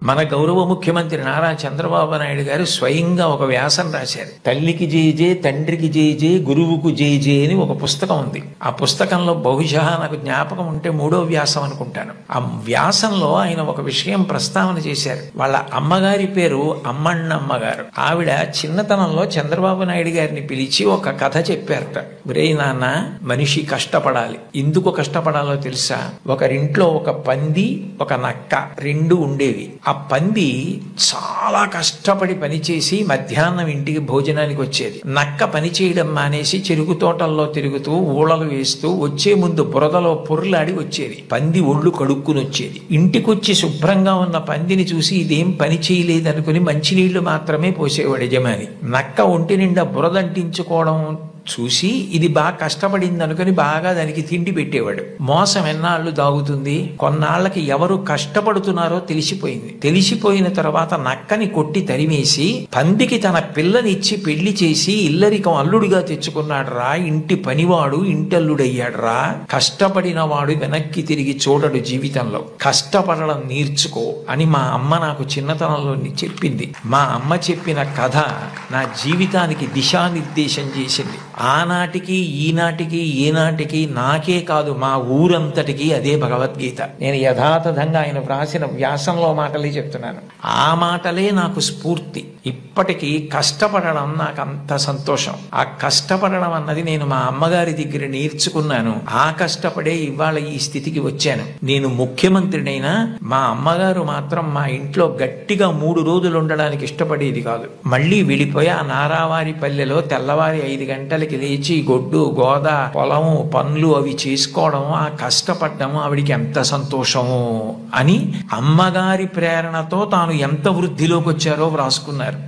మన గౌరవ ముఖ్యమంత్రి నారా చంద్రబాబు నాయుడు గారు స్వయంగా ఒక వ్యాసం రాశారు. తల్లికి జేజే, తండ్రికి జేజే, గురువుకు జేజే అని ఒక పుస్తకం ఉంది. ఆ పుస్తకంలో బహుశా నాకు జ్ఞాపకం ఉంటే 3వ వ్యాసం అనుకుంటాను. ఆ వ్యాసంలో ఆయన ఒక విషయం ప్రస్తావన చేశారు. వాళ్ళ అమ్మగారి పేరు అమ్మన్నమ్మ గారు. ఆవిడ చిన్నతనంలో చంద్రబాబు నాయుడు గారిని పిలిచి ఒక కథ చెప్పారట. ఒరే నాన్న, మనిషి కష్టపడాలి. ఎందుకు కష్టపడాలో తెలుసా? ఒకరింట్లో ఒక పంది, ఒక నక్క రెండు ఉండేవి. ఆ పంది చాలా కష్టపడి పనిచేసి మధ్యాహ్నం ఇంటికి భోజనానికి వచ్చేది. నక్క పని చేయడం మానేసి చెరుకు తోటల్లో తిరుగుతూ ఊళలు వేస్తూ వచ్చే ముందు బురదలో పొర్లాడి వచ్చేది. పంది ఒళ్ళు కడుక్కుని వచ్చేది. ఇంటికొచ్చి శుభ్రంగా ఉన్న పందిని చూసి ఇదేం పని చేయలేదనుకుని మంచినీళ్లు మాత్రమే పోసేవాడు యజమాని. నక్క ఒంటి నిండా బురదంటించుకోవడం చూసి ఇది బాగా కష్టపడింది అనుకుని బాగా దానికి తిండి పెట్టేవాడు. మోసం ఎన్నాళ్ళు దాగుతుంది? కొన్నాళ్లకి ఎవరు కష్టపడుతున్నారో తెలిసిపోయింది. తెలిసిపోయిన తర్వాత నక్కని కొట్టి తరిమేసి పందికి తన పిల్లనిచ్చి పెళ్లి చేసి ఇల్లరికం అల్లుడిగా తెచ్చుకున్నాడు రా. ఇంటి పనివాడు ఇంటల్లుడయ్యాడు రా. కష్టపడిన వాడు వెనక్కి తిరిగి చూడడు జీవితంలో. కష్టపడడం నేర్చుకో అని మా అమ్మ నాకు చిన్నతనంలో చెప్పింది. మా అమ్మ చెప్పిన కథ నా జీవితానికి దిశానిర్దేశం చేసింది. ఆనాటికి ఈనాటికి ఏనాటికి నాకే కాదు మా ఊరంతటికి అదే భగవద్గీత. నేను యథాతథంగా ఆయన వ్రాసిన వ్యాసంలో మాటలే చెప్తున్నాను. ఆ మాటలే నాకు స్ఫూర్తి. ఇప్పటికీ కష్టపడడం నాకు అంత సంతోషం. ఆ కష్టపడడం అన్నది నేను మా అమ్మగారి దగ్గర నేర్చుకున్నాను. ఆ కష్టపడే ఇవాళ ఈ స్థితికి వచ్చాను. నేను ముఖ్యమంత్రినైనా మా అమ్మగారు మాత్రం మా ఇంట్లో గట్టిగా 3 రోజులు ఉండడానికి ఇష్టపడేది కాదు. మళ్ళీ వెళ్ళిపోయి ఆ నారావారి పల్లెలో తెల్లవారి 5 గంటలకి లేచి గొడ్డు గోద పొలము పనులు అవి చేసుకోవడం, ఆ కష్టపడ్డము ఆవిడికి ఎంత సంతోషము అని అమ్మగారి ప్రేరణతో తాను ఎంత వృద్ధిలోకి వచ్చారో వ్రాసుకున్నారు.